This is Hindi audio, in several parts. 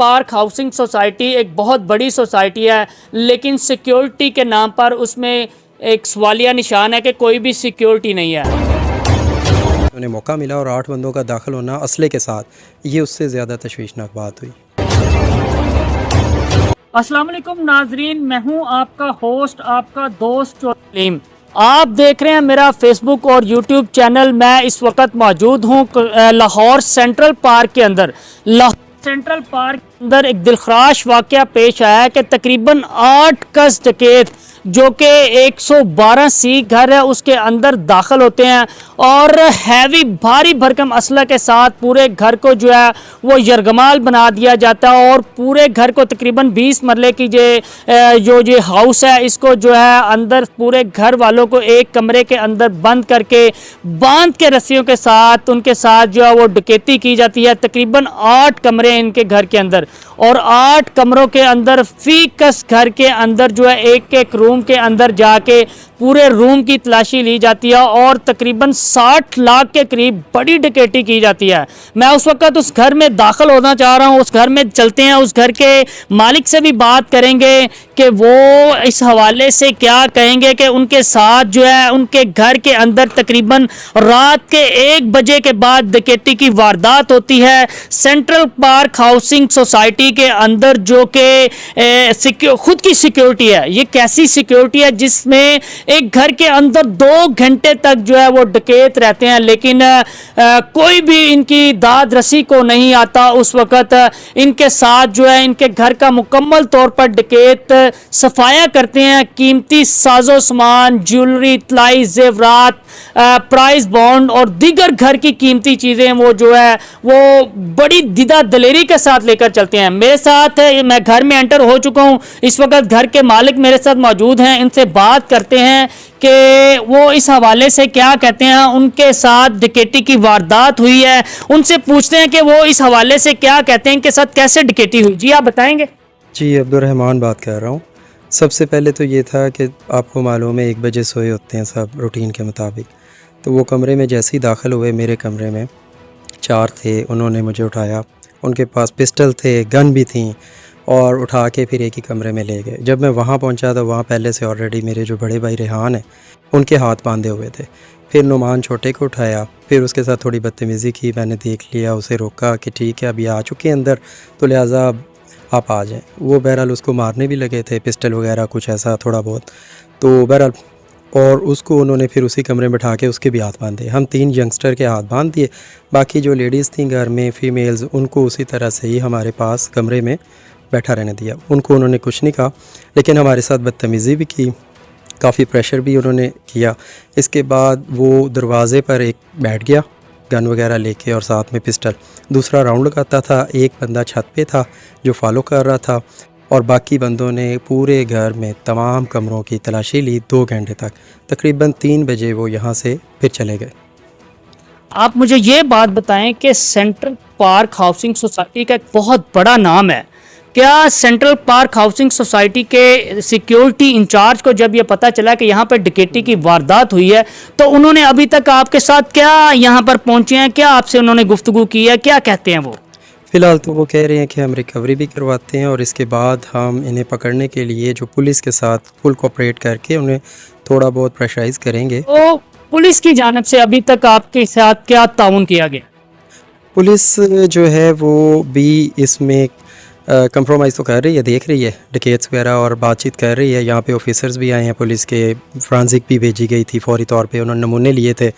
पार्क हाउसिंग सोसाइटी एक बहुत बड़ी सोसाइटी है, लेकिन सिक्योरिटी के नाम पर उसमें एक सवालिया निशान है कि कोई भी सिक्योरिटी नहीं है। उन्हें मौका मिला और 8 बंदों का दाखिल होना असले के साथ, ये उससे ज़्यादा तशवीशनाक बात हुई। अस्सलाम वालेकुम नाजरीन, मैं हूं आपका होस्ट, आपका दोस्त सलीम। आप देख रहे हैं मेरा फेसबुक और यूट्यूब चैनल। मैं इस वक्त मौजूद हूं लाहौर सेंट्रल पार्क के अंदर। लाहौर सेंट्रल पार्क के अंदर एक दिलखराश वाक़या पेश आया है कि तकरीबन 8 कस डकैत जो कि 112 सी घर है उसके अंदर दाखिल होते हैं और हैवी भारी भरकम असला के साथ पूरे घर को जो है वो यरगमाल बना दिया जाता है और पूरे घर को तकरीबन 20 मरले की जो ये हाउस है इसको जो है अंदर पूरे घर वालों को एक कमरे के अंदर बंद करके बांध के रस्सियों के साथ उनके साथ जो है वो डकैती की जाती है। तकरीबन 8 कमरे इनके घर के अंदर और 8 कमरों के अंदर फी कस घर के अंदर जो है एक एक रूम के अंदर जाके पूरे रूम की तलाशी ली जाती है और तकरीबन 60 लाख के करीब बड़ी डकैती की जाती है। मैं उस वक्त उस घर में दाखिल होना चाह रहा हूँ, उस घर में चलते हैं, उस घर के मालिक से भी बात करेंगे कि वो इस हवाले से क्या कहेंगे कि उनके साथ जो है उनके घर के अंदर तकरीबन रात के 1 बजे के बाद डकैती की वारदात होती है सेंट्रल पार्क हाउसिंग सोसाइटी के अंदर, जो कि खुद की सिक्योरिटी है। ये कैसी सिक्योरिटी है जिसमें एक घर के अंदर 2 घंटे तक जो है वो डकैत रहते हैं, लेकिन कोई भी इनकी दाद रसी को नहीं आता। उस वक्त इनके साथ जो है इनके घर का मुकम्मल तौर पर डकैत सफाया करते हैं। कीमती साजो सामान, ज्वेलरी, तलाई, जेवरात, प्राइस बॉन्ड और दीगर घर की कीमती चीज़ें वो जो है वो बड़ी दिदा दलेरी के साथ लेकर चलते हैं। मेरे साथ मैं घर में एंटर हो चुका हूँ, इस वक्त घर के मालिक मेरे साथ मौजूद हैं। इनसे बात करते हैं कि वो इस हवाले से क्या कहते हैं। उनके साथ डकैती की वारदात हुई है, उनसे पूछते हैं कि वो इस हवाले से क्या कहते हैं, इनके साथ कैसे डकैती हुई। जी आप बताएंगे। जी अब्दुर्रहमान बात कर रहा हूँ। सबसे पहले तो ये था कि आपको मालूम है 1 बजे सोए होते हैं सब रूटीन के मुताबिक, तो वो कमरे में जैसे ही दाखिल हुए मेरे कमरे में 4 थे, उन्होंने मुझे उठाया, उनके पास पिस्टल थे, गन भी थी और उठा के फिर एक ही कमरे में ले गए। जब मैं वहाँ पहुँचा तो वहाँ पहले से ऑलरेडी मेरे जो बड़े भाई रेहान हैं उनके हाथ बांधे हुए थे। फिर नुमान छोटे को उठाया, फिर उसके साथ थोड़ी बदतमीज़ी की। मैंने देख लिया, उसे रोका कि ठीक है अभी आ चुके हैं अंदर तो लिहाजा आप आ जाएं। वो बहरहाल उसको मारने भी लगे थे, पिस्टल वगैरह कुछ ऐसा थोड़ा बहुत, तो बहरहाल और उसको उन्होंने फिर उसी कमरे में बैठा के उसके भी हाथ बांधे। हम 3 यंगस्टर के हाथ बांध दिए, बाकी जो लेडीज़ थी घर में फ़ीमेल्स उनको उसी तरह से ही हमारे पास कमरे में बैठा रहने दिया। उनको उन्होंने कुछ नहीं कहा, लेकिन हमारे साथ बदतमीज़ी भी की, काफ़ी प्रेशर भी उन्होंने किया। इसके बाद वो दरवाज़े पर एक बैठ गया गन वगैरह लेके और साथ में पिस्टल। दूसरा राउंड लगाता था, एक बंदा छत पे था जो फॉलो कर रहा था और बाकी बंदों ने पूरे घर में तमाम कमरों की तलाशी ली 2 घंटे तक। तकरीबन 3 बजे वो यहाँ से फिर चले गए। आप मुझे ये बात बताएं कि सेंट्रल पार्क हाउसिंग सोसाइटी का एक बहुत बड़ा नाम है। क्या सेंट्रल पार्क हाउसिंग सोसाइटी के सिक्योरिटी इंचार्ज को जब ये पता चला कि यहाँ पर डकैती की वारदात हुई है तो उन्होंने अभी तक आपके साथ क्या यहाँ पर पहुँचे हैं, क्या आपसे उन्होंने गुफ्तगू की है, क्या कहते हैं वो? फ़िलहाल तो वो कह रहे हैं कि हम रिकवरी भी करवाते हैं और इसके बाद हम इन्हें पकड़ने के लिए जो पुलिस के साथ फुल कोऑपरेट करके उन्हें थोड़ा बहुत प्रेशराइज़ करेंगे। तो पुलिस की जानिब से अभी तक आपके साथ क्या ताउन किया गया? पुलिस जो है वो भी इसमें कंप्रोमाइज़ तो कर रही है, देख रही है डकैत्स वगैरह और बातचीत कर रही है। यहाँ पे ऑफिसर्स भी आए हैं पुलिस के, फ्रांसिक भी भेजी गई थी फौरी तौर पे, उन्होंने नमूने लिए थे।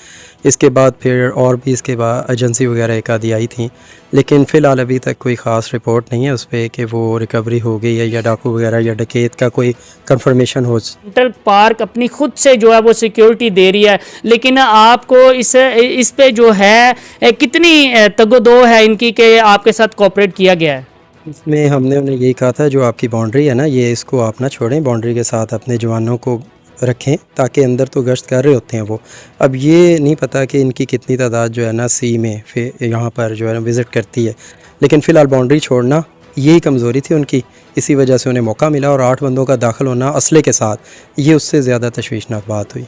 इसके बाद फिर और भी इसके बाद एजेंसी वगैरह एक आधी आई थी, लेकिन फ़िलहाल अभी तक कोई ख़ास रिपोर्ट नहीं है उस पर कि वो रिकवरी हो गई है या डाकू वगैरह या डकैत का कोई कंफर्मेशन हो। सेंट्रल पार्क अपनी खुद से जो है वो सिक्योरिटी दे रही है, लेकिन आपको इस पे जो है कितनी तगोदो है इनकी कि आपके साथ कोऑपरेट किया गया है? इसमें हमने उन्हें यही कहा था जो आपकी बाउंड्री है ना, ये इसको आप ना छोड़ें, बाउंड्री के साथ अपने जवानों को रखें ताकि अंदर तो गश्त कर रहे होते हैं वो। अब ये नहीं पता कि इनकी कितनी तादाद जो है ना सी में फिर यहाँ पर जो है ना विज़िट करती है, लेकिन फ़िलहाल बाउंड्री छोड़ना यही कमज़ोरी थी उनकी, इसी वजह से उन्हें मौका मिला और 8 बंदों का दाखिल होना असले के साथ, ये उससे ज़्यादा तशवीशनाक बात हुई।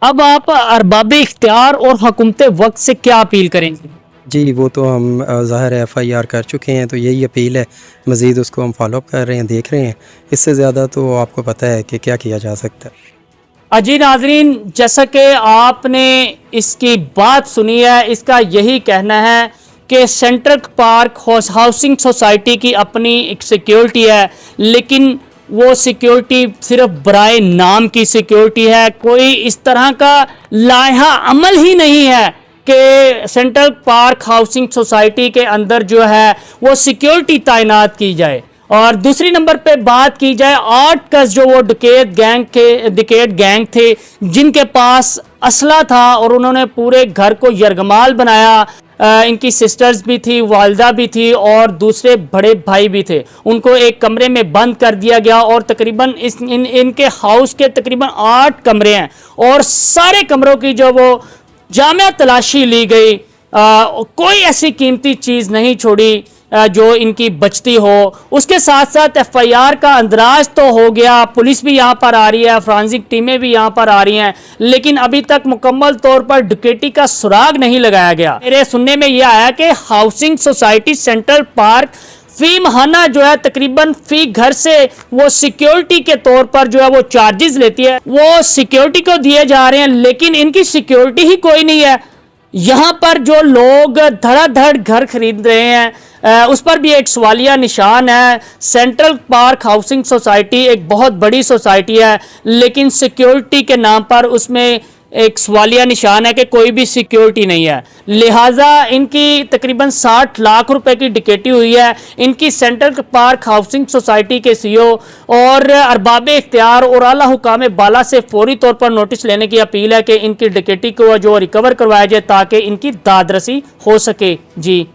अब आप अरबाब इख्तियार और हुकूमत वक्त से क्या अपील करेंगे? जी, वो तो हम ज़ाहिर है FIR कर चुके हैं, तो यही अपील है, मज़ीद उसको हम फ़ॉलो अप कर रहे हैं, देख रहे हैं। इससे ज़्यादा तो आपको पता है कि क्या किया जा सकता है। अजी नाजरीन, जैसा कि आपने इसकी बात सुनी है, इसका यही कहना है कि सेंट्रल पार्क हाउसिंग सोसाइटी की अपनी एक सिक्योरिटी है, लेकिन वो सिक्योरिटी सिर्फ बराए नाम की सिक्योरिटी है। कोई इस तरह का लाइहा अमल ही नहीं है कि सेंट्रल पार्क हाउसिंग सोसाइटी के अंदर जो है वो सिक्योरिटी तैनात की जाए। और दूसरी नंबर पे बात की जाए 8 कस जो वो डकैत गैंग थे जिनके पास असला था और उन्होंने पूरे घर को यरगमाल बनाया। इनकी सिस्टर्स भी थी, वालदा भी थी और दूसरे बड़े भाई भी थे। उनको एक कमरे में बंद कर दिया गया और तकरीबन इनके हाउस के तकरीबन 8 कमरे हैं और सारे कमरों की जो वो जामिया तलाशी ली गई। कोई ऐसी कीमती चीज़ नहीं छोड़ी जो इनकी बचती हो। उसके साथ साथ FIR का अंदराज तो हो गया, पुलिस भी यहाँ पर आ रही है, फ्रांसिक टीमें भी यहाँ पर आ रही हैं, लेकिन अभी तक मुकम्मल तौर पर डकैती का सुराग नहीं लगाया गया। मेरे सुनने में यह आया कि हाउसिंग सोसाइटी सेंट्रल पार्क फी महाना जो है तकरीबन फी घर से वो सिक्योरिटी के तौर पर जो है वो चार्जेस लेती है, वो सिक्योरिटी को दिए जा रहे हैं, लेकिन इनकी सिक्योरिटी ही कोई नहीं है। यहाँ पर जो लोग धड़ाधड़ घर खरीद रहे हैं उस पर भी एक सवालिया निशान है। सेंट्रल पार्क हाउसिंग सोसाइटी एक बहुत बड़ी सोसाइटी है, लेकिन सिक्योरिटी के नाम पर उसमें एक सवालिया निशान है कि कोई भी सिक्योरिटी नहीं है। लिहाजा इनकी तकरीबन 60 लाख रुपए की डकैती हुई है। इनकी सेंट्रल पार्क हाउसिंग सोसाइटी के CEO और अरबाब इख्तियार और आला हुकाम बाला से फौरी तौर पर नोटिस लेने की अपील है कि इनकी डकैती को जो रिकवर करवाया जाए ताकि इनकी दादरसी हो सके। जी।